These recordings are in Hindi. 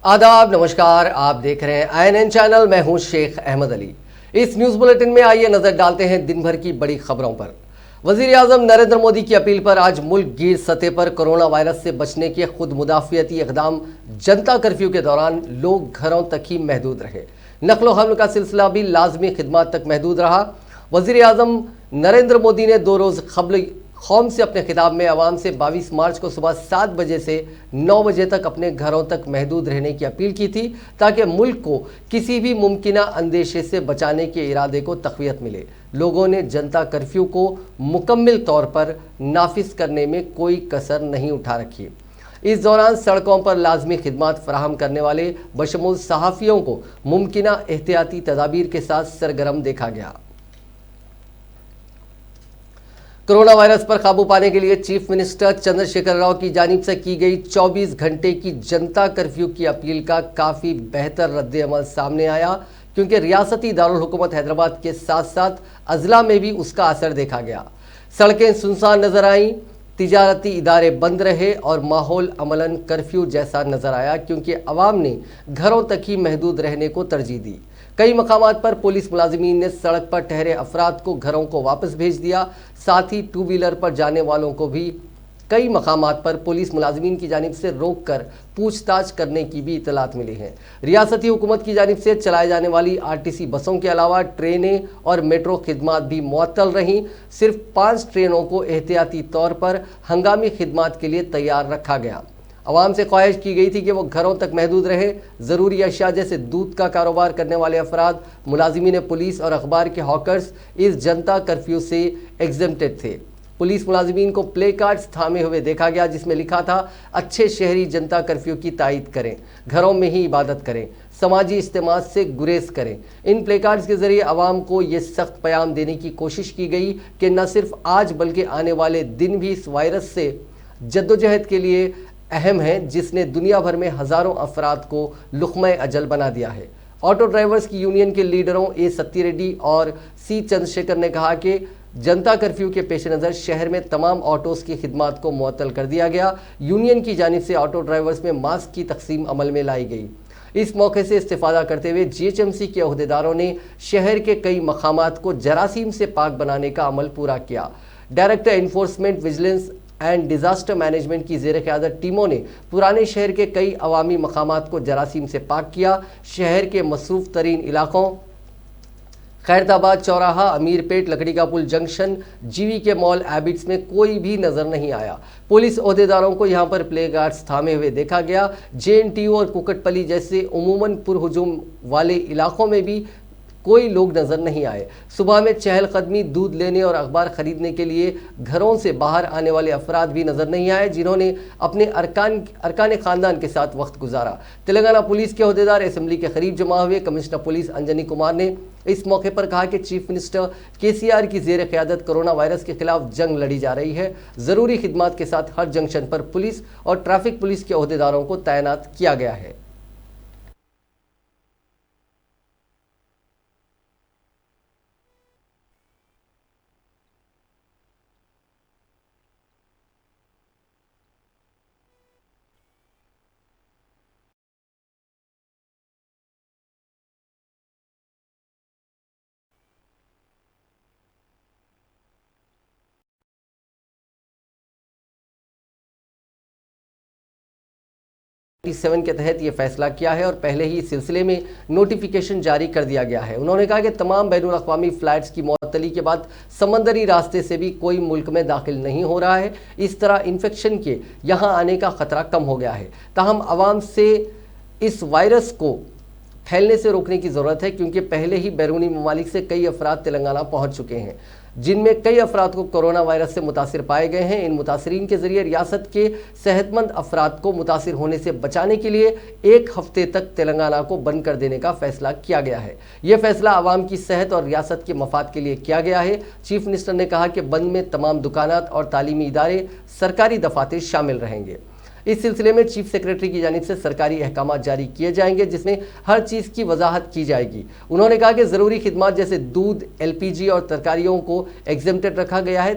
आदाब, नमस्कार। आप देख रहे हैं INN चैनल। मैं हूं शेख अहमद अली। इस न्यूज बुलेटिन में आइए नजर डालते हैं दिन भर की बड़ी खबरों पर। वजीर आजम नरेंद्र मोदी की अपील पर आज मुल्क गिर सतह पर कोरोना वायरस से बचने के खुद मुदाफियती इकदाम। जनता कर्फ्यू के दौरान लोग घरों तक ही महदूद रहे। नकलो हमल का सिलसिला भी लाजमी खिदमात तक महदूद रहा। वजीर आजम नरेंद्र मोदी ने 2 रोज कबल कौम से अपने खिताब में आवाम से 22 मार्च को सुबह 7 बजे से 9 बजे तक अपने घरों तक महदूद रहने की अपील की थी, ताकि मुल्क को किसी भी मुमकिना अंदेशे से बचाने के इरादे को तक़वियत मिले। लोगों ने जनता कर्फ्यू को मुकम्मल तौर पर नाफिज करने में कोई कसर नहीं उठा रखी। इस दौरान सड़कों पर लाजमी खिदमात फराहम करने वाले बशमूल सहाफ़ियों को मुमकिना एहतियाती तदाबीर के साथ सरगर्म देखा गया। कोरोना वायरस पर काबू पाने के लिए चीफ मिनिस्टर चंद्रशेखर राव की जानिब से की गई 24 घंटे की जनता कर्फ्यू की अपील का काफ़ी बेहतर रद्द-ए-अमल सामने आया, क्योंकि रियासती दारुल हुकूमत हैदराबाद के साथ साथ अजला में भी उसका असर देखा गया। सड़कें सुनसान नजर आईं, तिजारती इदारे बंद रहे और माहौल अमलन कर्फ्यू जैसा नजर आया, क्योंकि अवाम ने घरों तक ही महदूद रहने को तरजीह दी। कई मकामात पर पुलिस मुलाजिमीन ने सड़क पर ठहरे अफराद को घरों को वापस भेज दिया। साथ ही 2 व्हीलर पर जाने वालों को भी कई मकामात पर पुलिस मुलाजिमीन की जानिब से रोक कर पूछताछ करने की भी इतलात मिली हैं। रियासती हुकूमत की जानिब से चलाए जाने वाली RTC बसों के अलावा ट्रेनें और मेट्रो खिदमात भी मुअत्तल रहीं। सिर्फ 5 ट्रेनों को एहतियाती तौर पर हंगामी खिदमात के लिए तैयार रखा गया। अवाम से ख्वाहिश की गई थी कि वो घरों तक महदूद रहे। ज़रूरी अशिया जैसे दूध का कारोबार करने वाले अफराद, मुलाजिमीन पुलिस और अखबार के हॉकर्स इस जनता कर्फ्यू से एग्जेम्प्टेड थे। पुलिस मुलाजिमीन को प्ले कार्ड्स थामे हुए देखा गया, जिसमें लिखा था, अच्छे शहरी जनता कर्फ्यू की तायीद करें, घरों में ही इबादत करें, समाजी इज्तिमा से गुरेज करें। इन प्ले कार्ड्स के जरिए अवाम को ये सख्त पैगाम देने की कोशिश की गई कि न सिर्फ आज बल्कि आने वाले दिन भी इस वायरस से जद्दोजहद के लिए अहम है, जिसने दुनिया भर में हज़ारों अफराद को लुक़्मा अजल बना दिया है। ऑटो ड्राइवर्स की यूनियन के लीडरों A सत्ती रेड्डी और C चंद्रशेखर ने कहा कि जनता कर्फ्यू के पेश नज़र शहर में तमाम ऑटोज़ की खिदमात को मुअत्तल कर दिया गया। यूनियन की जानिब से ऑटो ड्राइवर्स में मास्क की तकसीम अमल में लाई गई। इस मौके से इस्तिफादा करते हुए GHMC के अहदेदारों ने शहर के कई मकामात को जरासीम से पाक बनाने का अमल पूरा किया। Director enforcement vigilance and disaster management की ज़ेर क़यादत टीमों ने पुराने शहर के कई अवामी मकामात को जरासीम से पाक किया। शहर के मसरूफ़ तरीन इलाकों खैरताबाद चौराहा, अमीरपेट, लकड़ी का पुल जंक्शन, GV के मॉल, एबिट्स में कोई भी नज़र नहीं आया। पुलिस अहदेदारों को यहाँ पर प्ले कार्ड्स थामे हुए देखा गया। JNTU और कुकटपली जैसे उमूमन पुरहुजूम वाले इलाकों में भी कोई लोग नजर नहीं आए। सुबह में चहलकदमी, दूध लेने और अखबार खरीदने के लिए घरों से बाहर आने वाले अफराद भी नजर नहीं आए, जिन्होंने अपने अरकान खानदान के साथ वक्त गुजारा। तेलंगाना पुलिस के अहदेदार असेंबली के करीब जमा हुए। कमिश्नर पुलिस अंजनी कुमार ने इस मौके पर कहा कि चीफ मिनिस्टर KCR की ज़ेर क़यादत कोरोना वायरस के खिलाफ जंग लड़ी जा रही है। ज़रूरी खिदमात के साथ हर जंक्शन पर पुलिस और ट्रैफिक पुलिस के अहदेदारों को तैनात किया गया है। सेवन के तहत ये फैसला किया है और पहले ही इस सिलसिले में नोटिफिकेशन जारी कर दिया गया है। उन्होंने कहा कि तमाम बैनुल अक़वामी फ़्लाइट्स की मुअत्तली के बाद समंदरी रास्ते से भी कोई मुल्क में दाखिल नहीं हो रहा है। इस तरह इन्फेक्शन के यहाँ आने का ख़तरा कम हो गया है। ताहम आवाम से इस वायरस को फैलने से रोकने की ज़रूरत है, क्योंकि पहले ही बैरूनी ममालिक से कई अफराद तेलंगाना पहुँच चुके हैं, जिनमें कई अफराद को कोरोना वायरस से मुतासिर पाए गए हैं। इन मुतासरीन के जरिए रियासत के सेहतमंद अफराद को मुतासिर होने से बचाने के लिए 1 हफ्ते तक तेलंगाना को बंद कर देने का फैसला किया गया है। यह फैसला आवाम की सेहत और रियासत के मफाद के लिए किया गया है। चीफ मिनिस्टर ने कहा कि बंद में तमाम दुकानात और तालीमी इदारे, सरकारी दफातर शामिल रहेंगे। इस सिलसिले में चीफ सेक्रेटरी की जानिब से सरकारी अहकाम जारी किए जाएंगे, जिसमें हर चीज़ की वजाहत की जाएगी। उन्होंने कहा कि ज़रूरी खिदमात जैसे दूध, LPG और तरकारियों को एग्जेम्प्टेड रखा गया है।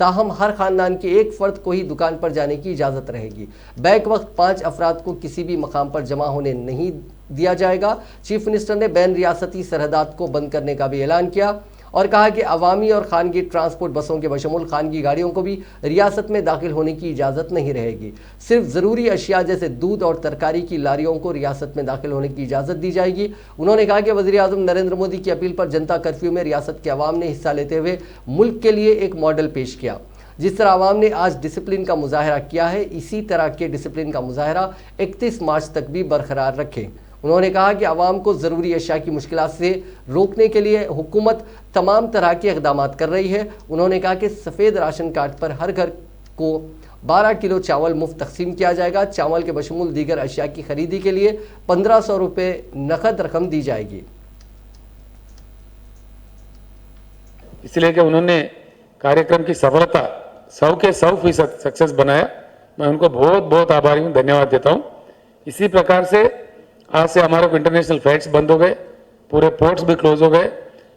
ताहम हर खानदान के एक फर्द को ही दुकान पर जाने की इजाज़त रहेगी। बैक वक्त 5 अफराद को किसी भी मकाम पर जमा होने नहीं दिया जाएगा। चीफ मिनिस्टर ने बैन रियासती सरहदात को बंद करने का भी ऐलान किया और कहा कि अवामी और खानगी ट्रांसपोर्ट बसों के बशमूल खानगी गाड़ियों को भी रियासत में दाखिल होने की इजाज़त नहीं रहेगी। सिर्फ ज़रूरी अशिया जैसे दूध और तरकारी की लारियों को रियासत में दाखिल होने की इजाज़त दी जाएगी। उन्होंने कहा कि वज़ीर आज़म नरेंद्र मोदी की अपील पर जनता कर्फ्यू में रियासत के अवाम ने हिस्सा लेते हुए मुल्क के लिए एक मॉडल पेश किया। जिस तरह आवाम ने आज डिसिप्लिन का मुजाहरा किया है, इसी तरह के डिसिप्लिन का मुजाहरा 31 मार्च तक भी बरकरार रखें। उन्होंने कहा कि आवाम को ज़रूरी अशिया की मुश्किलात से रोकने के लिए हुकूमत तमाम तरह के इक़दाम कर रही है। उन्होंने कहा कि सफ़ेद राशन कार्ड पर हर घर को 12 किलो चावल मुफ्त तकसीम किया जाएगा। चावल के बशमूल दीगर अशिया की खरीदी के लिए 1500 रुपये नकद रकम दी जाएगी। इसलिए कि उन्होंने कार्यक्रम की सफलता 100 के 100% सक्सेस बनाया। मैं उनको बहुत बहुत आभारी हूँ, धन्यवाद देता हूँ। इसी प्रकार से आज से हमारे को इंटरनेशनल फ्लाइट्स बंद हो गए, पूरे पोर्ट्स भी क्लोज हो गए।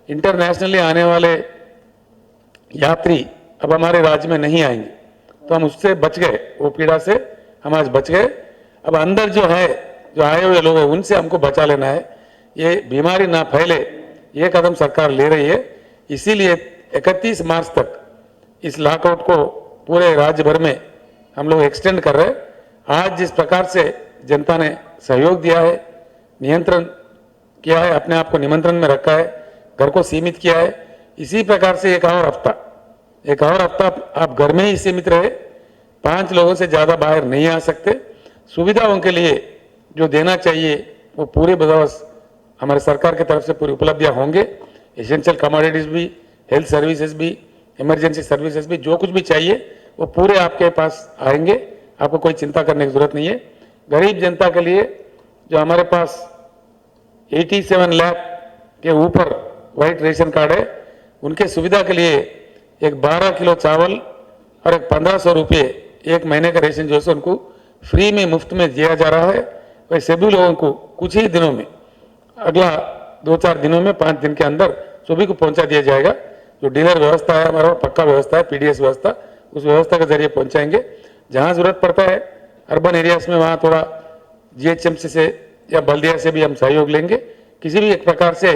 इंटरनेशनली आने वाले यात्री अब हमारे राज्य में नहीं आएंगे, तो हम उससे बच गए, वो पीड़ा से हम आज बच गए। अब अंदर जो है, जो आए हुए लोग हैं, उनसे हमको बचा लेना है, ये बीमारी ना फैले, ये कदम सरकार ले रही है। इसीलिए 31 मार्च तक इस लॉकआउट को पूरे राज्य भर में हम लोग एक्सटेंड कर रहे हैं। आज जिस प्रकार से जनता ने सहयोग दिया है, नियंत्रण किया है, अपने आप को निमंत्रण में रखा है, घर को सीमित किया है, इसी प्रकार से एक और हफ्ता आप घर में ही सीमित रहे। 5 लोगों से ज़्यादा बाहर नहीं आ सकते। सुविधाओं के लिए जो देना चाहिए वो पूरे बंदोबस्त हमारे सरकार की तरफ से पूरी उपलब्धियां होंगे। एसेंशियल कमोडिटीज भी, हेल्थ सर्विसेज भी, इमरजेंसी सर्विसेज भी, जो कुछ भी चाहिए वो पूरे आपके पास आएंगे। आपको कोई चिंता करने की जरूरत नहीं है। गरीब जनता के लिए जो हमारे पास 87 लाख के ऊपर वाइट रेशन कार्ड है, उनके सुविधा के लिए एक 12 किलो चावल और एक 1500 रुपये एक महीने का रेशन जो है उनको फ्री में मुफ्त में दिया जा रहा है। वैसे सभी लोगों को कुछ ही दिनों में, अगला 2-4 दिनों में, 5 दिन के अंदर सभी को पहुंचा दिया जाएगा। जो डीलर व्यवस्था है हमारा, पक्का व्यवस्था है, पीडीएस व्यवस्था, उस व्यवस्था के जरिए पहुंचाएंगे। जहां जरूरत पड़ता है अर्बन एरियाज में, वहां थोड़ा जीएचएमसी से या बल्दिया से भी हम सहयोग लेंगे। किसी भी एक प्रकार से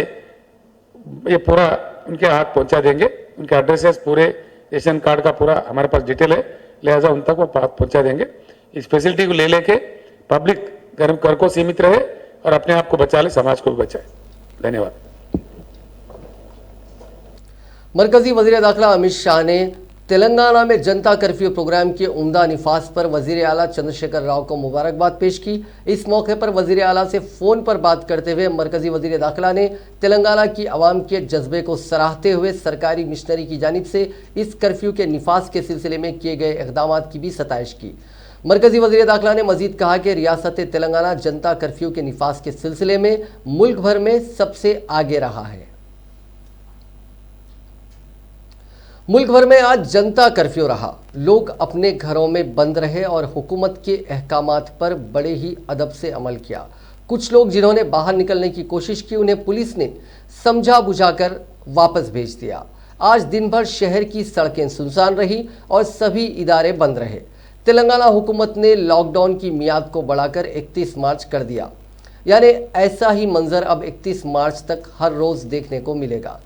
ये पूरा उनके हाथ पहुंचा देंगे। उनके एड्रेसेस, पूरे रेशन कार्ड का पूरा हमारे पास डिटेल है, लिहाजा उन तक वो पहुंचा देंगे। इस फैसिलिटी को ले लेके पब्लिक घर को सीमित रहे और अपने आप को बचा ले, समाज को भी बचाए। धन्यवाद। मरकजी वजीर दाखिला अमित शाह ने तेलंगाना में जनता कर्फ्यू प्रोग्राम के उम्दा निफाज पर वजीर आला चंद्रशेखर राव को मुबारकबाद पेश की। इस मौके पर वजीर आला से फ़ोन पर बात करते हुए मरकजी वजीर दाखिला ने तेलंगाना की आवाम के जज्बे को सराहते हुए सरकारी मिशनरी की जानिब से इस कर्फ्यू के निफाज के सिलसिले में किए गए इक़दाम की भी सताइश की। मरकजी वजीर दाखिला ने मजीद कहा कि रियासत तेलंगाना जनता कर्फ्यू के निफाज के सिलसिले में मुल्क भर में सबसे आगे रहा है। मुल्क भर में आज जनता कर्फ्यू रहा। लोग अपने घरों में बंद रहे और हुकूमत के अहकामात पर बड़े ही अदब से अमल किया। कुछ लोग जिन्होंने बाहर निकलने की कोशिश की, उन्हें पुलिस ने समझा बुझाकर वापस भेज दिया। आज दिन भर शहर की सड़कें सुनसान रही और सभी इदारे बंद रहे। तेलंगाना हुकूमत ने लॉकडाउन की मियाद को बढ़ाकर 31 मार्च कर दिया। यानी ऐसा ही मंजर अब 31 मार्च तक हर रोज़ देखने को मिलेगा।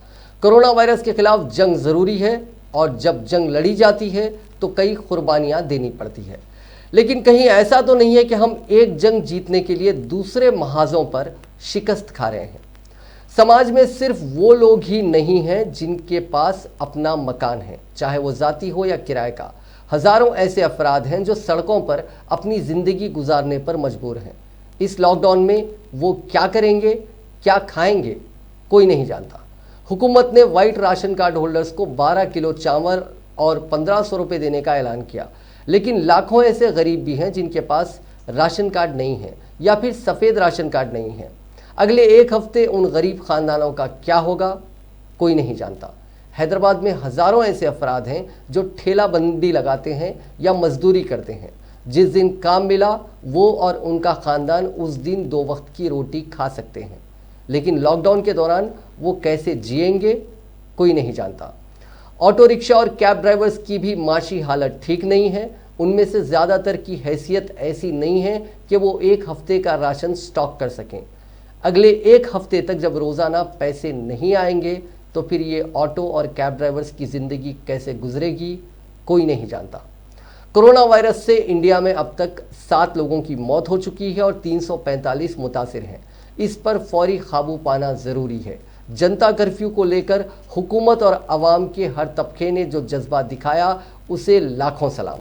कोरोना वायरस के खिलाफ जंग ज़रूरी है और जब जंग लड़ी जाती है तो कई कुर्बानियाँ देनी पड़ती है, लेकिन कहीं ऐसा तो नहीं है कि हम एक जंग जीतने के लिए दूसरे महाजों पर शिकस्त खा रहे हैं। समाज में सिर्फ वो लोग ही नहीं हैं जिनके पास अपना मकान है, चाहे वो ज़ाती हो या किराए का। हज़ारों ऐसे अफराद हैं जो सड़कों पर अपनी ज़िंदगी गुजारने पर मजबूर हैं। इस लॉकडाउन में वो क्या करेंगे, क्या खाएंगे, कोई नहीं जानता। हुकूमत ने वाइट राशन कार्ड होल्डर्स को 12 किलो चावल और 1500 रुपये देने का ऐलान किया, लेकिन लाखों ऐसे गरीब भी हैं जिनके पास राशन कार्ड नहीं है या फिर सफ़ेद राशन कार्ड नहीं है। अगले एक हफ्ते उन गरीब ख़ानदानों का क्या होगा, कोई नहीं जानता। हैदराबाद में हज़ारों ऐसे अफराद हैं जो ठेला बंदी लगाते हैं या मजदूरी करते हैं। जिस दिन काम मिला वो और उनका ख़ानदान उस दिन 2 वक्त की रोटी खा सकते हैं, लेकिन लॉकडाउन के दौरान वो कैसे जिएंगे, कोई नहीं जानता। ऑटो रिक्शा और कैब ड्राइवर्स की भी माशी हालत ठीक नहीं है। उनमें से ज़्यादातर की हैसियत ऐसी नहीं है कि वो एक हफ्ते का राशन स्टॉक कर सकें। अगले एक हफ्ते तक जब रोज़ाना पैसे नहीं आएंगे तो फिर ये ऑटो और कैब ड्राइवर्स की ज़िंदगी कैसे गुजरेगी, कोई नहीं जानता। कोरोना वायरस से इंडिया में अब तक 7 लोगों की मौत हो चुकी है और 345 मुतासिर हैं। इस पर फौरी काबू पाना ज़रूरी है। जनता कर्फ्यू को लेकर हुकूमत और अवाम के हर तबके ने जो जज्बा दिखाया उसे लाखों सलाम।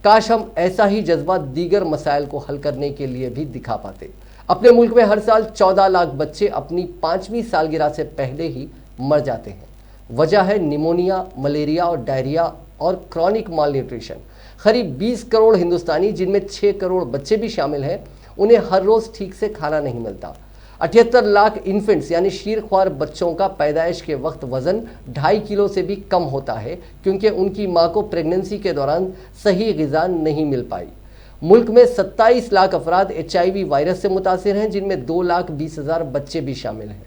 काश हम ऐसा ही जज्बा दीगर मसाइल को हल करने के लिए भी दिखा पाते। अपने मुल्क में हर साल 14 लाख बच्चे अपनी 5वीं सालगिरह से पहले ही मर जाते हैं। वजह है निमोनिया, मलेरिया और डायरिया और क्रॉनिक माल न्यूट्रिशन। करीब 20 करोड़ हिंदुस्तानी, जिनमें 6 करोड़ बच्चे भी शामिल हैं, उन्हें हर रोज़ ठीक से खाना नहीं मिलता। 78 लाख इन्फेंट्स यानी शीरख्वार बच्चों का पैदाइश के वक्त वजन 2.5 किलो से भी कम होता है, क्योंकि उनकी मां को प्रेगनेंसी के दौरान सही ग़िज़ा नहीं मिल पाई। मुल्क में 27 लाख अफराद HIV वायरस से मुतासिर हैं, जिनमें 2,20,000 बच्चे भी शामिल हैं।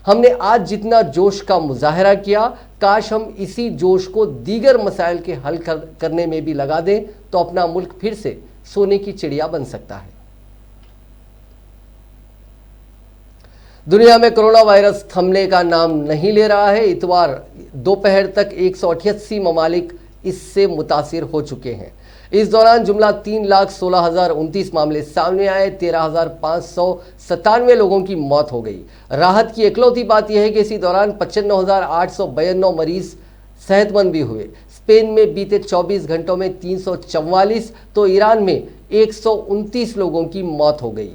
हमने आज जितना जोश का मुजाहरा किया, काश हम इसी जोश को दीगर मसाइल के हल करने में भी लगा दें तो अपना मुल्क फिर से सोने की चिड़िया बन सकता है। दुनिया में कोरोना वायरस थमने का नाम नहीं ले रहा है। इतवार दोपहर तक 188 ममालिक इससे मुतासिर हो चुके हैं। इस दौरान जुमला 3,16,029 मामले सामने आए, 13,597 लोगों की मौत हो गई। राहत की इकलौती बात यह है कि इसी दौरान 95,892 मरीज सेहतमंद भी हुए। स्पेन में बीते 24 घंटों में 344 तो ईरान में 129 लोगों की मौत हो गई।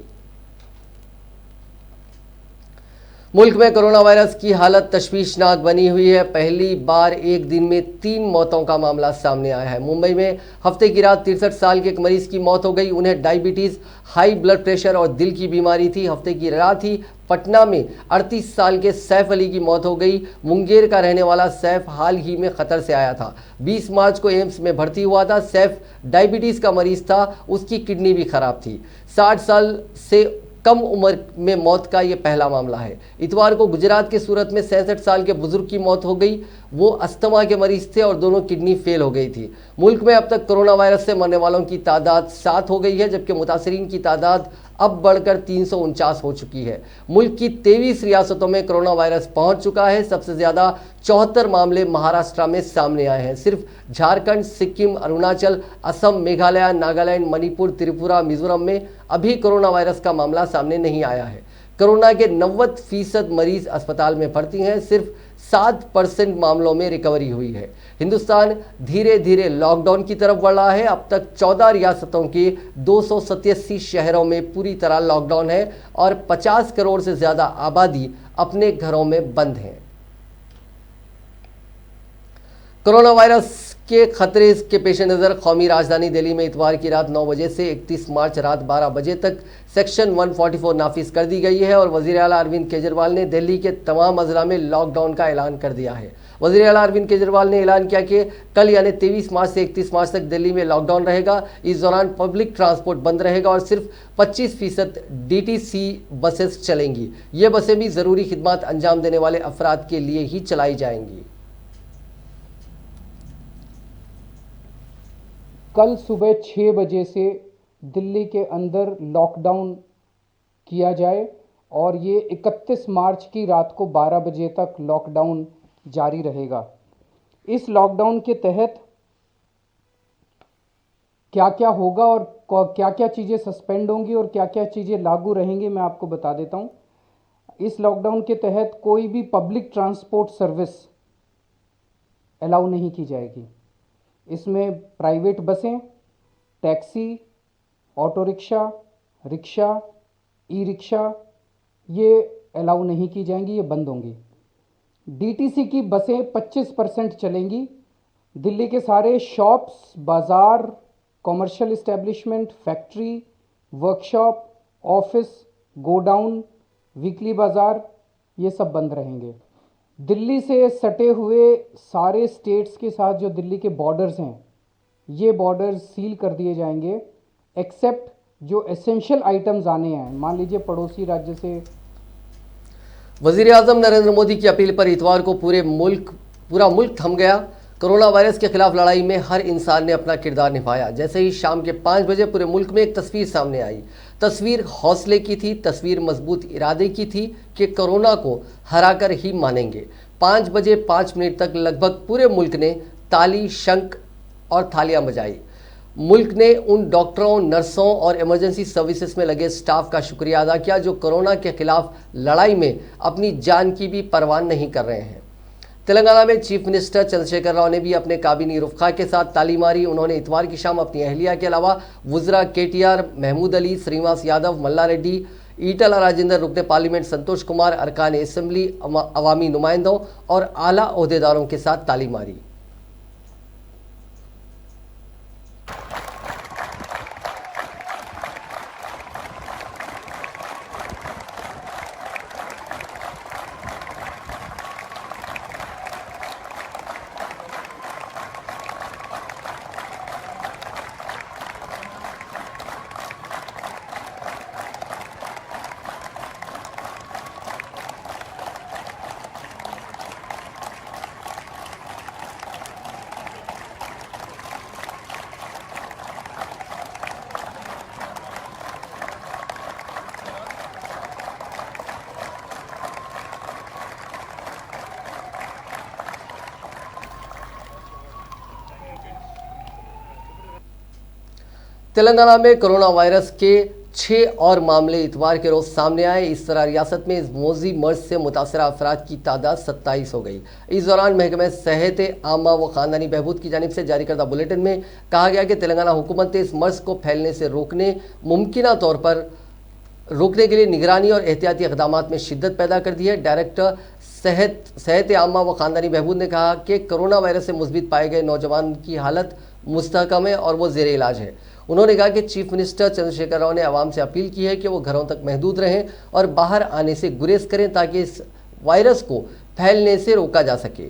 मुल्क में कोरोना वायरस की हालत तशवीशनाक बनी हुई है। पहली बार एक दिन में 3 मौतों का मामला सामने आया है। मुंबई में हफ्ते की रात 63 साल के एक मरीज की मौत हो गई। उन्हें डायबिटीज़, हाई ब्लड प्रेशर और दिल की बीमारी थी। हफ्ते की रात ही पटना में 38 साल के सैफ अली की मौत हो गई। मुंगेर का रहने वाला सैफ हाल ही में खतर से आया था। 20 मार्च को एम्स में भर्ती हुआ था। सैफ डायबिटीज़ का मरीज था, उसकी किडनी भी खराब थी। 60 साल से कम उम्र में मौत का ये पहला मामला है। इतवार को गुजरात के सूरत में 66 साल के बुजुर्ग की मौत हो गई। वो अस्थमा के मरीज थे और दोनों किडनी फेल हो गई थी। मुल्क में अब तक कोरोना वायरस से मरने वालों की तादाद 7 हो गई है, जबकि मुतासरीन की तादाद अब बढ़कर 349 हो चुकी है। मुल्क की 23 रियासतों में कोरोना वायरस पहुंच चुका है। सबसे ज़्यादा 74 मामले महाराष्ट्र में सामने आए हैं। सिर्फ झारखंड, सिक्किम, अरुणाचल, असम, मेघालय, नागालैंड, मणिपुर, त्रिपुरा, मिजोरम में अभी कोरोना वायरस का मामला सामने नहीं आया है। कोरोना के 90% मरीज अस्पताल में भर्ती हैं। सिर्फ 7% मामलों में रिकवरी हुई है। हिंदुस्तान धीरे धीरे लॉकडाउन की तरफ बढ़ रहा है। अब तक 14 रियासतों के 287 शहरों में पूरी तरह लॉकडाउन है और 50 करोड़ से ज़्यादा आबादी अपने घरों में बंद है। कोरोना वायरस के खतरे के पेश नज़र कौमी राजधानी दिल्ली में इतवार की रात 9 बजे से 31 मार्च रात 12 बजे तक सेक्शन 144 नाफिज कर दी गई है और वज़ीर आला अरविंद केजरीवाल ने दिल्ली के तमाम अजला में लॉकडाउन का ऐलान कर दिया है। वज़ीर आला अरविंद केजरीवाल ने ऐलान किया कि कल यानी 23 मार्च से 31 मार्च तक दिल्ली में लॉकडाउन रहेगा। इस दौरान पब्लिक ट्रांसपोर्ट बंद रहेगा और सिर्फ 25% DTC बसेस चलेंगी। ये बसें भी ज़रूरी खिदमत अंजाम देने वाले अफराद के लिए ही चलाई जाएंगी। कल सुबह 6 बजे से दिल्ली के अंदर लॉकडाउन किया जाए और ये 31 मार्च की रात को 12 बजे तक लॉकडाउन जारी रहेगा। इस लॉकडाउन के तहत क्या क्या होगा और क्या क्या चीज़ें सस्पेंड होंगी और क्या क्या चीज़ें लागू रहेंगी, मैं आपको बता देता हूँ। इस लॉकडाउन के तहत कोई भी पब्लिक ट्रांसपोर्ट सर्विस अलाउ नहीं की जाएगी। इसमें प्राइवेट बसें, taxi, auto rickshaw, rickshaw, e rickshaw ये अलाउ नहीं की जाएंगी, ये बंद होंगी। DTC की बसें 25% चलेंगी। दिल्ली के सारे शॉप्स, बाज़ार, commercial establishment, factory, workshop, office, godown, weekly बाज़ार ये सब बंद रहेंगे। दिल्ली से सटे हुए सारे स्टेट्स के साथ जो दिल्ली के बॉर्डर्स हैं, ये बॉर्डर्स सील कर दिए जाएंगे, एक्सेप्ट जो एसेंशियल आइटम्स आने हैं। मान लीजिए पड़ोसी राज्य से। वज़ीर आज़म नरेंद्र मोदी की अपील पर इतवार को पूरे पूरा मुल्क थम गया। कोरोना वायरस के खिलाफ लड़ाई में हर इंसान ने अपना किरदार निभाया। जैसे ही शाम के 5 बजे पूरे मुल्क में एक तस्वीर सामने आई। तस्वीर हौसले की थी, तस्वीर मजबूत इरादे की थी कि कोरोना को हराकर ही मानेंगे। 5 बजे 5 मिनट तक लगभग पूरे मुल्क ने ताली, शंख और थालियां बजाई। मुल्क ने उन डॉक्टरों, नर्सों और इमरजेंसी सर्विसेज में लगे स्टाफ का शुक्रिया अदा किया जो कोरोना के खिलाफ लड़ाई में अपनी जान की भी परवाह नहीं कर रहे हैं। तेलंगाना में चीफ मिनिस्टर चंद्रशेखर राव ने भी अपने काबिनी रुफ़ा के साथ ताली मारी। उन्होंने इतवार की शाम अपनी अहलिया के अलावा वुज़रा केटीआर, महमूद अली, श्रीनिवास यादव, मल्ला रेड्डी, ईटला राजेंद्र, रुकने पार्लियामेंट संतोष कुमार, अरकान असेंबली, अवामी नुमाइंदों और आला ओहदेदारों के साथ ताली मारी। तेलंगाना में कोरोना वायरस के 6 और मामले इतवार के रोज सामने आए। इस तरह रियासत में इस मौजी मर्ज से मुतासरा अफराद की तादाद 27 हो गई। इस दौरान महकमे सेहत आमा व ख़ानदानी बहबूद की जानिब से जारी करदा बुलेटिन में कहा गया कि तेलंगाना हुकूमत ने इस मर्ज को फैलने से रोकने मुमकिना तौर पर रोकने के लिए निगरानी और एहतियाती इक़दामात में शिद्दत पैदा कर दी है। डायरेक्टर सेहत आमा व ख़ानदानी बहबूद ने कहा कि कोरोना वायरस से मुस्बित पाए गए नौजवान की हालत मुस्तहकम है और वो ज़ेर इलाज है। उन्होंने कहा कि चीफ मिनिस्टर चंद्रशेखर राव ने आवाम से अपील की है कि वो घरों तक महदूद रहें और बाहर आने से गुरेज करें ताकि इस वायरस को फैलने से रोका जा सके।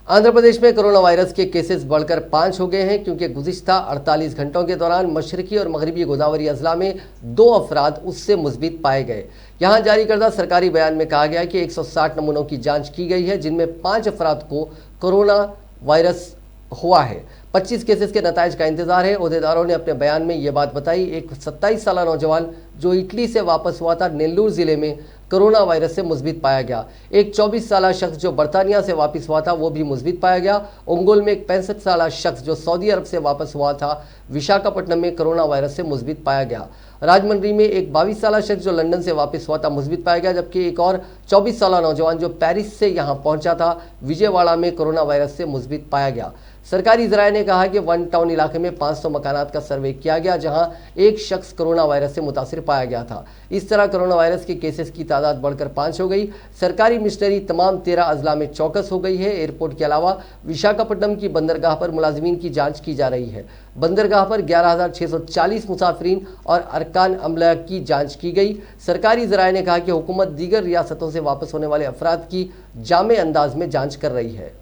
आंध्र प्रदेश में कोरोना वायरस के केसेस बढ़कर 5 हो गए हैं क्योंकि गुज़िश्ता 48 घंटों के दौरान मशरकी और मगरबी गोदावरी अजला में 2 अफराद उससे मुस्बित पाए गए। यहाँ जारी करदा सरकारी बयान में कहा गया कि 160 नमूनों की जांच की गई है जिनमें 5 अफराद को कोरोना वायरस हुआ है। 25 केसेस के नताइज का इंतजार है। ओहदेदारों ने अपने बयान में ये बात बताई। एक 27 साल नौजवान जो इटली से वापस हुआ था, नेल्लूर जिले में कोरोना वायरस से मुस्बित पाया गया। एक 24 साल शख्स जो बर्तानिया से वापस हुआ था वो भी मुस्बित पाया गया। ओंगोल में एक 65 साल शख्स जो सऊदी अरब से वापस हुआ था, विशाखापट्टनम में कोरोना वायरस से मुस्बित पाया गया। राजमंड्री में एक 22 साल शख्स जो लंदन से वापस हुआ था मुस्बित पाया गया, जबकि एक और 24 साल नौजवान जो पेरिस से यहाँ पहुंचा था, विजयवाड़ा में कोरोना वायरस से मुस्बित पाया गया। सरकारी ज़राए ने कहा कि वन टाउन इलाके में 500 मकानात का सर्वे किया गया जहां एक शख्स कोरोना वायरस से मुतासिर पाया गया था। इस तरह कोरोना वायरस के केसेस की तादाद बढ़कर 5 हो गई। सरकारी मिशनरी तमाम 13 अजला में चौकस हो गई है। एयरपोर्ट के अलावा विशाखापट्टनम की बंदरगाह पर मुलाजिमीन की जाँच की जा रही है। बंदरगाह पर 11,640 मुसाफिरीन और अरकान अमला की जाँच की गई। सरकारी ज़राए ने कहा कि हुकूमत दीगर रियासतों से वापस होने वाले अफराद की जामे अंदाज में जाँच कर रही है।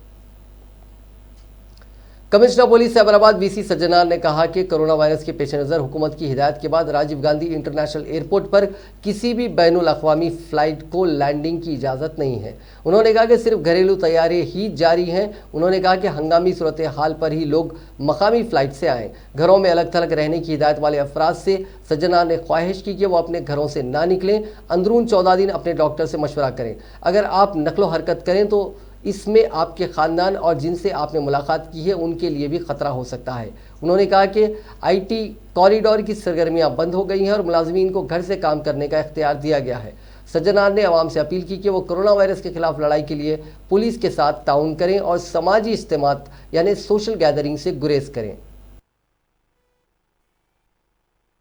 Commissioner police Cyberabad VC Sajjanar ने कहा कि कोरोना वायरस के पेश नज़र हुकूमत की हिदायत के बाद राजीव गांधी इंटरनेशनल एयरपोर्ट पर किसी भी बैनुल अक़वामी फ़्लाइट को लैंडिंग की इजाज़त नहीं है। उन्होंने कहा कि सिर्फ घरेलू तैयारी ही जारी हैं। उन्होंने कहा कि हंगामी सूरत हाल पर ही लोग मकामी फ़्लाइट से आएँ। घरों में अलग थलग रहने की हिदायत वाले अफराद से सज्जनार ने ख्वाहिश की कि वो अपने घरों से ना निकलें। अंदरून 14 दिन अपने डॉक्टर से मशवरा करें। अगर आप नकलो हरकत करें तो इसमें आपके ख़ानदान और जिनसे आपने मुलाकात की है उनके लिए भी ख़तरा हो सकता है। उन्होंने कहा कि IT कॉरिडोर की सरगर्मियां बंद हो गई हैं और मुलाजमीन को घर से काम करने का इख्तियार दिया गया है। सज्जनार ने आवाम से अपील की कि वो कोरोना वायरस के खिलाफ लड़ाई के लिए पुलिस के साथ ताउन करें और समाजी इज्तिमात यानी सोशल गैदरिंग से गुरेज करें।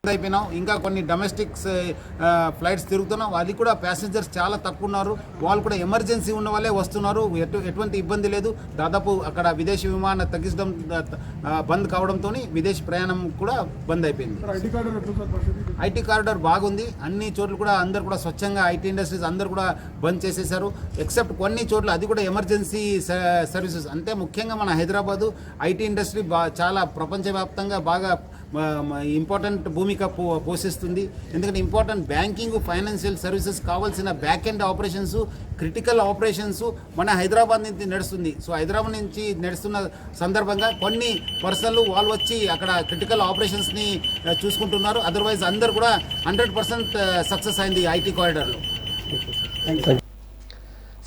అయిపోయినాం ఇంకా కొన్ని డొమెస్టిక్ ఫ్లైట్స్ తిరుగుతున్నాం అది కూడా ప్యాసింజర్స్ చాలా తక్కువ ఉన్నారు వాళ్ళు కూడా ఎమర్జెన్సీ ఉన్న వాళ్ళే వస్తున్నారు ఎటువంటి ఇబ్బంది లేదు దాదాపు అక్కడ విదేశీ విమాన తగ్గించడం బంద్ కావడంతో విదేశీ ప్రయాణం కూడా బంద్ అయిపోయింది ఐటీ కారిడార్ బాగుంది అన్ని చోట్ల కూడా అందరు కూడా స్వచ్ఛంగా ఐటీ ఇండస్ట్రీస్ అందరు కూడా బంద్ చేసేశారు ఎక్సెప్ట్ కొన్ని చోట్ల అది కూడా ఎమర్జెన్సీ సర్వీసెస్ అంటే ముఖ్యంగా మన హైదరాబాదు ఐటీ ఇండస్ట్రీ చాలా ప్రపంచవ్యాప్తంగా బాగా ఇంపార్టెంట్ భూమిక పోషిస్తుంది. ఎందుకంటే ఇంపార్టెంట్ బ్యాంకింగ్, ఫైనాన్షియల్ సర్వీసెస్ కావాల్సిన back end operations, critical operations మన హైదరాబాద్ నుంచి నడుస్తుంది. సో హైదరాబాద్ నుంచి నడుస్తున్న సందర్భంగా కొన్ని పర్సన్లు వాళ్ళు వచ్చి అక్కడ క్రిటికల్ ఆపరేషన్స్ని చూసుకుంటున్నారు. అదర్వైజ్ అందరు కూడా 100% సక్సెస్ అయింది ఐటీ కారిడార్లో.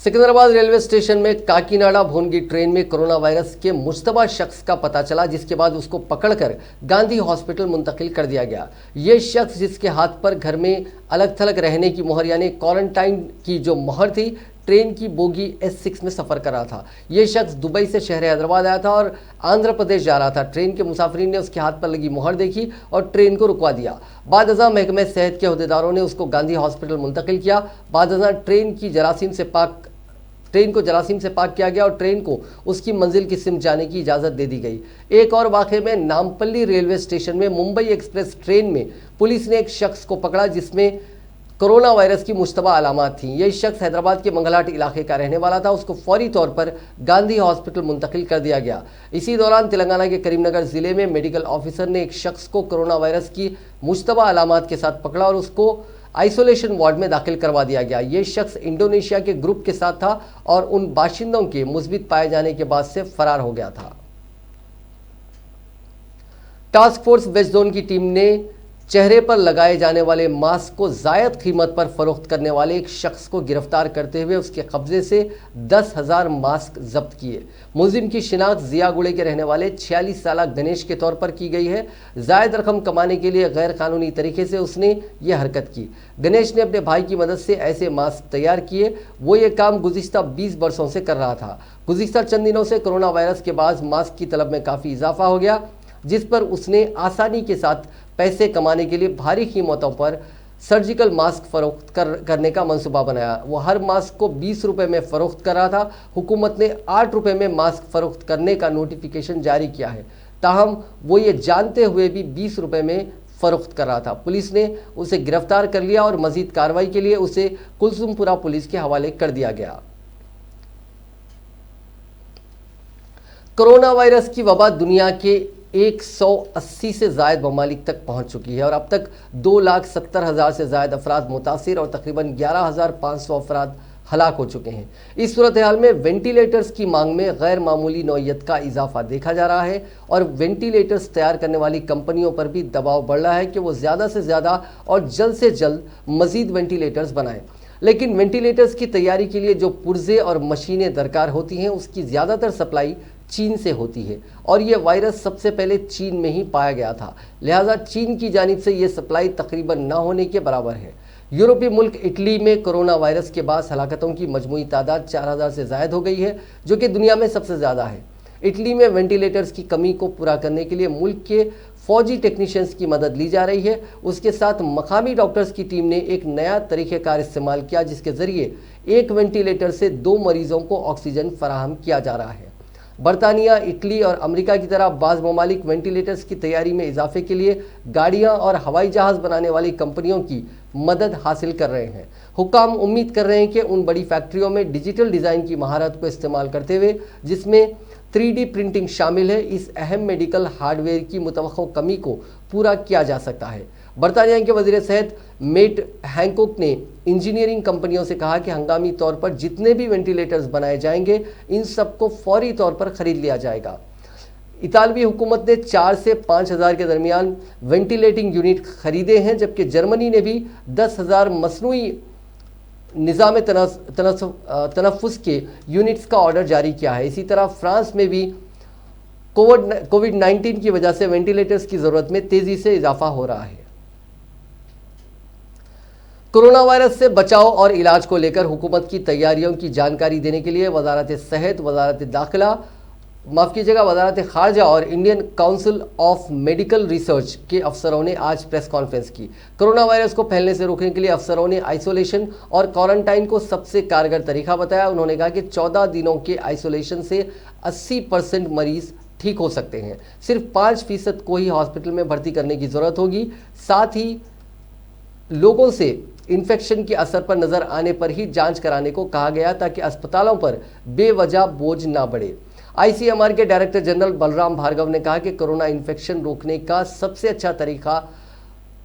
सिकंदराबाद रेलवे स्टेशन में काकीनाडा भोनगी ट्रेन में कोरोना वायरस के मुश्तबा शख्स का पता चला, जिसके बाद उसको पकड़कर गांधी हॉस्पिटल मुंतकिल कर दिया गया। ये शख्स जिसके हाथ पर घर में अलग थलग रहने की मोहर यानी क्वारंटाइन की जो मोहर थी, ट्रेन की बोगी S6 में सफ़र कर रहा था। ये शख्स दुबई से शहर हैदराबाद आया था और आंध्र प्रदेश जा रहा था। ट्रेन के मुसाफिरीन ने उसके हाथ पर लगी मोहर देखी और ट्रेन को रुकवा दिया। बाद अज़ां महकमे सेहत के अहदेदारों ने उसको गांधी हॉस्पिटल मुंतकिल किया। बाद अज़ां ट्रेन को जरासीम से पाक किया गया और ट्रेन को उसकी मंजिल की सिमत जाने की इजाज़त दे दी गई। एक और वाक़े में नामपल्ली रेलवे स्टेशन में मुंबई एक्सप्रेस ट्रेन में पुलिस ने एक शख्स को पकड़ा जिसमें कोरोना वायरस की मुश्तबा अलामात थीं। यह शख्स हैदराबाद के मंगलहाट इलाके का रहने वाला था। उसको फौरी तौर पर गांधी हॉस्पिटल मुंतकिल कर दिया गया। इसी दौरान तेलंगाना के करीमनगर ज़िले में मेडिकल ऑफिसर ने एक शख्स को कोरोना वायरस की मुश्तबा अलामात के साथ पकड़ा और उसको आइसोलेशन वार्ड में दाखिल करवा दिया गया। ये शख्स इंडोनेशिया के ग्रुप के साथ था और उन बाशिंदों के मुस्बित पाए जाने के बाद से फरार हो गया था। टास्क फोर्स वेस्ट जोन की टीम ने चेहरे पर लगाए जाने वाले मास्क को जायद कीमत पर फरोख्त करने वाले एक शख्स को गिरफ्तार करते हुए उसके कब्जे से 10,000 मास्क जब्त किए। मुलजिम की शिनाख्त जियागुड़े के रहने वाले 46 साल गणेश के तौर पर की गई है। जायद रकम कमाने के लिए गैर कानूनी तरीके से उसने ये हरकत की। गणेश ने अपने भाई की मदद से ऐसे मास्क तैयार किए। वो ये काम गुज़िश्ता 20 बरसों से कर रहा था। गुज़िश्ता चंद दिनों से कोरोना वायरस के बाद मास्क की तलब में काफ़ी इजाफा हो गया, जिस पर उसने आसानी के साथ पैसे कमाने के लिए भारी कीमतों पर सर्जिकल मास्क फरोख्त करने का मंसूबा बनाया। वो हर मास्क को 20 रुपये में फ़रोख्त कर रहा था। हुकूमत ने 8 रुपये में मास्क फ़रोख्त करने का नोटिफिकेशन जारी किया है, ताहम वो ये जानते हुए भी 20 रुपये में फ़रोख्त कर रहा था। पुलिस ने उसे गिरफ्तार कर लिया और मज़ीद कार्रवाई के लिए उसे कुलसुमपुरा पुलिस के हवाले कर दिया गया। कोरोना वायरस की वबा दुनिया के 180 से ज़ायद ममालिक तक पहुँच चुकी है और अब तक 2,70,000 से ज़ायद अफराद मुतासिर और तकरीबन 11,500 अफराद हलाक हो चुके हैं। इस सूरत हाल में वेंटिलेटर्स की मांग में गैर मामूली नौइयत का इजाफा देखा जा रहा है और वेंटिलेटर्स तैयार करने वाली कंपनियों पर भी दबाव बढ़ रहा है कि वो ज़्यादा से ज़्यादा और जल्द से जल्द मज़ीद वेंटिलेटर्स बनाएं। लेकिन वेंटिलेटर्स की तैयारी के लिए जो पुर्जे और मशीनें दरकार होती हैं, उसकी ज़्यादातर सप्लाई चीन से होती है और ये वायरस सबसे पहले चीन में ही पाया गया था। लिहाजा चीन की जानिब से ये सप्लाई तकरीबन ना होने के बराबर है। यूरोपीय मुल्क इटली में कोरोना वायरस के बाद हलाकतों की मजमूई तादाद 4,000 से ज़ायद हो गई है, जो कि दुनिया में सबसे ज़्यादा है। इटली में वेंटिलेटर्स की कमी को पूरा करने के लिए मुल्क के फौजी टेक्नीशियंस की मदद ली जा रही है। उसके साथ मकामी डॉक्टर्स की टीम ने एक नया तरीक़ेकार इस्तेमाल किया, जिसके ज़रिए एक वेंटिलेटर से 2 मरीज़ों को ऑक्सीजन फराहम किया जा रहा है। बरतानिया, इटली और अमेरिका की तरह बाज़ ममालिक वेंटिलेटर्स की तैयारी में इजाफे के लिए गाड़ियां और हवाई जहाज़ बनाने वाली कंपनियों की मदद हासिल कर रहे हैं। हुक्काम उम्मीद कर रहे हैं कि उन बड़ी फैक्ट्रियों में डिजिटल डिज़ाइन की महारत को इस्तेमाल करते हुए, जिसमें 3D प्रिंटिंग शामिल है, इस अहम मेडिकल हार्डवेयर की मुतवक्को कमी को पूरा किया जा सकता है। बरतानिया के वज़ीर सेहत मेट हैंकॉक ने इंजीनियरिंग कंपनियों से कहा कि हंगामी तौर पर जितने भी वेंटिलेटर्स बनाए जाएंगे, इन सबको फौरी तौर पर ख़रीद लिया जाएगा। इतालवी हुकूमत ने 4 से 5,000 के दरमियान वेंटिलेटिंग यूनिट खरीदे हैं, जबकि जर्मनी ने भी 10,000 मसनूई निज़ाम तनफ़ुस के यूनिट्स का ऑर्डर जारी किया है। इसी तरह फ्रांस में भी कोविड-19 की वजह से वेंटिलेटर्स की ज़रूरत में तेज़ी से इजाफा हो रहा है। कोरोना वायरस से बचाव और इलाज को लेकर हुकूमत की तैयारियों की जानकारी देने के लिए वजारत सेहत, वजारत खारजा और Indian council of medical research के अफसरों ने आज प्रेस कॉन्फ्रेंस की। कोरोना वायरस को फैलने से रोकने के लिए अफसरों ने आइसोलेशन और क्वारंटाइन को सबसे कारगर तरीका बताया। उन्होंने कहा कि 14 दिनों के आइसोलेशन से 80% मरीज ठीक हो सकते हैं। सिर्फ 5% को ही हॉस्पिटल में भर्ती करने की ज़रूरत होगी। साथ ही लोगों से इन्फेक्शन के असर पर नज़र आने पर ही जांच कराने को कहा गया, ताकि अस्पतालों पर बेवजह बोझ ना बढ़े। आईसीएमआर के डायरेक्टर जनरल बलराम भार्गव ने कहा कि कोरोना इन्फेक्शन रोकने का सबसे अच्छा तरीका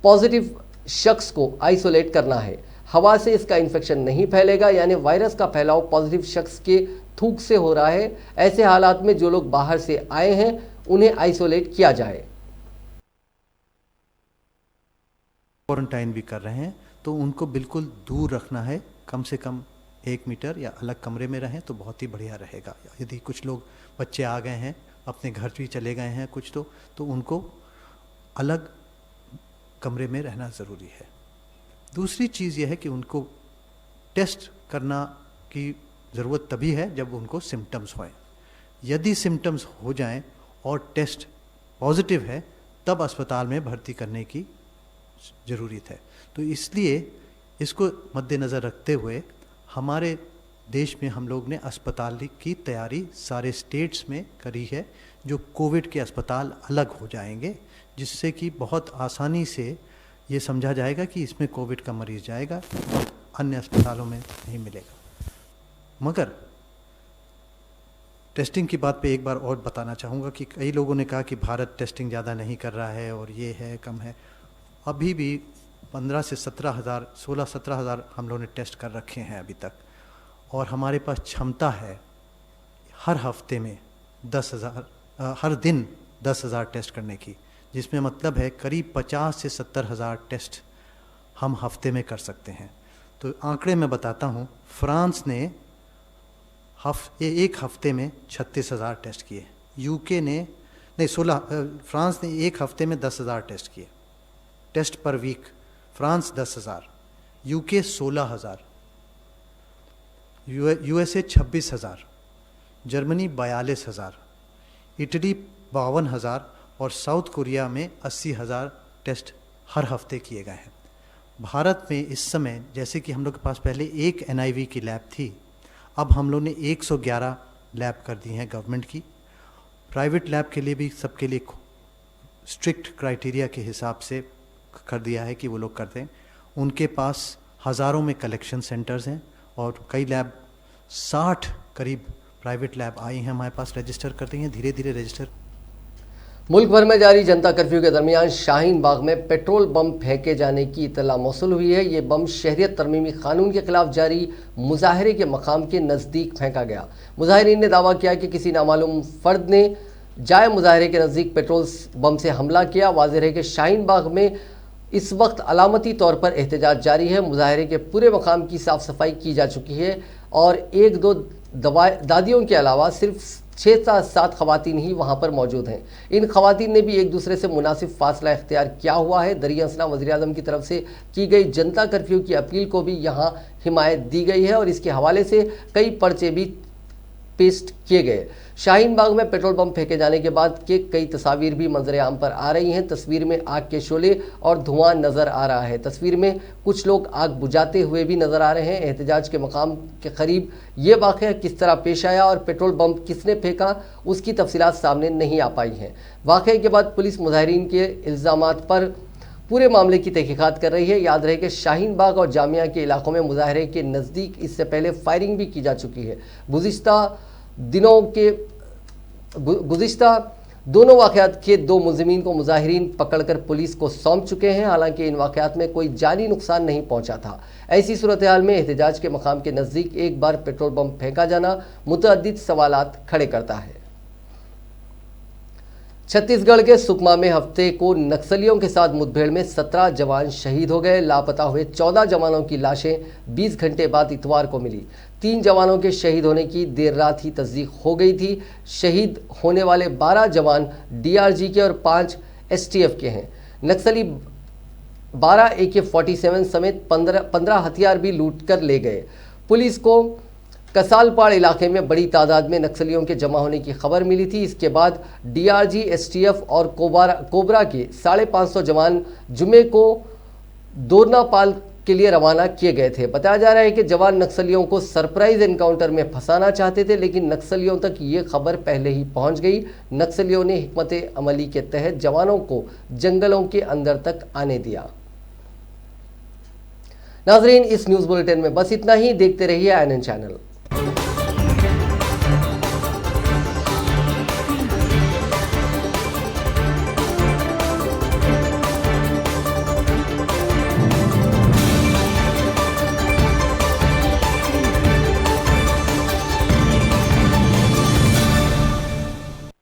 पॉजिटिव शख्स को आइसोलेट करना है। हवा से इसका इन्फेक्शन नहीं फैलेगा, यानी वायरस का फैलाव पॉजिटिव शख्स के थूक से हो रहा है। ऐसे हालात में जो लोग बाहर से आए हैं उन्हें आइसोलेट किया जाए। क्वारंटाइन भी कर रहे हैं तो उनको बिल्कुल दूर रखना है, कम से कम 1 मीटर या अलग कमरे में रहें तो बहुत ही बढ़िया रहेगा। यदि कुछ लोग बच्चे आ गए हैं, अपने घर भी चले गए हैं कुछ तो उनको अलग कमरे में रहना ज़रूरी है। दूसरी चीज़ यह है कि उनको टेस्ट करना की ज़रूरत तभी है जब उनको सिम्टम्स हों। यदि सिम्टम्स हो जाएं और टेस्ट पॉजिटिव है तब अस्पताल में भर्ती करने की ज़रूरत है। तो इसलिए इसको मद्देनज़र रखते हुए हमारे देश में हम लोग ने अस्पताल की तैयारी सारे स्टेट्स में करी है, जो कोविड के अस्पताल अलग हो जाएंगे, जिससे कि बहुत आसानी से ये समझा जाएगा कि इसमें कोविड का मरीज़ जाएगा, अन्य अस्पतालों में नहीं मिलेगा। मगर टेस्टिंग की बात पे एक बार और बताना चाहूँगा कि कई लोगों ने कहा कि भारत टेस्टिंग ज़्यादा नहीं कर रहा है और ये है, कम है। अभी भी 15 से 17 हज़ार 16-17 हज़ार हम लोगों ने टेस्ट कर रखे हैं अभी तक, और हमारे पास क्षमता है हर हफ्ते में 10,000 हर दिन 10,000 टेस्ट करने की, जिसमें मतलब है करीब 50 से 70 हज़ार टेस्ट हम हफ्ते में कर सकते हैं। तो आंकड़े मैं बताता हूँ, फ्रांस ने एक हफ्ते में 36,000 टेस्ट किए, यूके ने फ्रांस ने एक हफ्ते में 10,000 टेस्ट किए, test per week. France 10,000, UK 16,000, USA 26,000, Germany 42,000, Italy 52,000 और साउथ कोरिया में 80,000 टेस्ट हर हफ्ते किए गए हैं। भारत में इस समय जैसे कि हम लोग के पास पहले एक एनआईवी की लैब थी, अब हम लोग ने 111 लैब कर दी हैं गवर्नमेंट की। प्राइवेट लैब के लिए भी सबके लिए स्ट्रिक्ट क्राइटेरिया के हिसाब से कर दिया है कि वो लोग करते हैं। उनके पास हज़ारों में कलेक्शन सेंटर्स हैं और कई लैब 60 करीब प्राइवेट लैब आई हैं हमारे पास, रजिस्टर करते हैं, धीरे धीरे रजिस्टर। मुल्क भर में जारी जनता कर्फ्यू के दरमियान शाहीन बाग में पेट्रोल बम फेंके जाने की इतला मौसूल हुई है। ये बम शहरियत तरमीमी कानून के खिलाफ जारी मुजाहरे के मकाम के नज़दीक फेंका गया। मुजाहिरीन ने दावा किया कि किसी नामालूम फर्द ने जाए मुजाहरे के नज़दीक पेट्रोल बम से हमला किया। वाज़ेह है कि शाहीन बाग में इस वक्त अलामती तौर पर एहतजाज जारी है। मुजाहरे के पूरे मकाम की साफ़ सफाई की जा चुकी है और 1-2 दादियों के अलावा सिर्फ 6-7 खवातीन ही वहाँ पर मौजूद हैं। इन खवातीन ने भी एक दूसरे से मुनासिब फासला इख्तियार किया हुआ है। दरिया असना वज़ीर आज़म की तरफ से की गई जनता कर्फ्यू की अपील को भी यहाँ हिमायत दी गई है और इसके हवाले से कई पर्चे भी पेस्ट किए गए। शाहीन बाग में पेट्रोल बम फेंके जाने के बाद के कई तस्वीर भी मंजर आम पर आ रही हैं। तस्वीर में आग के शोले और धुआं नज़र आ रहा है। तस्वीर में कुछ लोग आग बुझाते हुए भी नज़र आ रहे हैं। एहतजाज के मकाम के करीब ये वाक़या किस तरह पेश आया और पेट्रोल बम किसने फेंका, उसकी तफसीलात सामने नहीं आ पाई हैं। वाक़े के बाद पुलिस मुजाहिरीन के इल्ज़ामात पर पूरे मामले की तहकीकात कर रही है। याद रहे कि शाहीन बाग और जामिया के इलाकों में मुजाहरे के नज़दीक इससे पहले फायरिंग भी की जा चुकी है। गुज़िश्ता दोनों वाक़यात के 2 मुलज़िमीन को मुजाहिरीन पकड़कर पुलिस को सौंप चुके हैं। हालांकि इन वाक़यात में कोई जानी नुकसान नहीं पहुंचा था। ऐसी सूरत हाल में एहतजाज के मकाम के नज़दीक एक बार पेट्रोल बम फेंका जाना मुतअद्दिद सवालात खड़े करता है। छत्तीसगढ़ के सुकमा में हफ्ते को नक्सलियों के साथ मुठभेड़ में 17 जवान शहीद हो गए। लापता हुए 14 जवानों की लाशें 20 घंटे बाद इतवार को मिली। 3 जवानों के शहीद होने की देर रात ही तस्दीक हो गई थी। शहीद होने वाले 12 जवान डीआरजी के और 5 एसटीएफ के हैं। नक्सली 12 AK-47 समेत 15 हथियार भी लूट कर ले गए। पुलिस को कसालपाड़ इलाके में बड़ी तादाद में नक्सलियों के जमा होने की खबर मिली थी। इसके बाद डीआरजी, एसटीएफ और कोबरा के 550 जवान जुमे को दोरनापाल के लिए रवाना किए गए थे। बताया जा रहा है कि जवान नक्सलियों को सरप्राइज एनकाउंटर में फंसाना चाहते थे, लेकिन नक्सलियों तक ये खबर पहले ही पहुंच गई। नक्सलियों ने हिकमत अमली के तहत जवानों को जंगलों के अंदर तक आने दिया। नाजरीन, इस न्यूज़ बुलेटिन में बस इतना ही। देखते रहिए INN चैनल।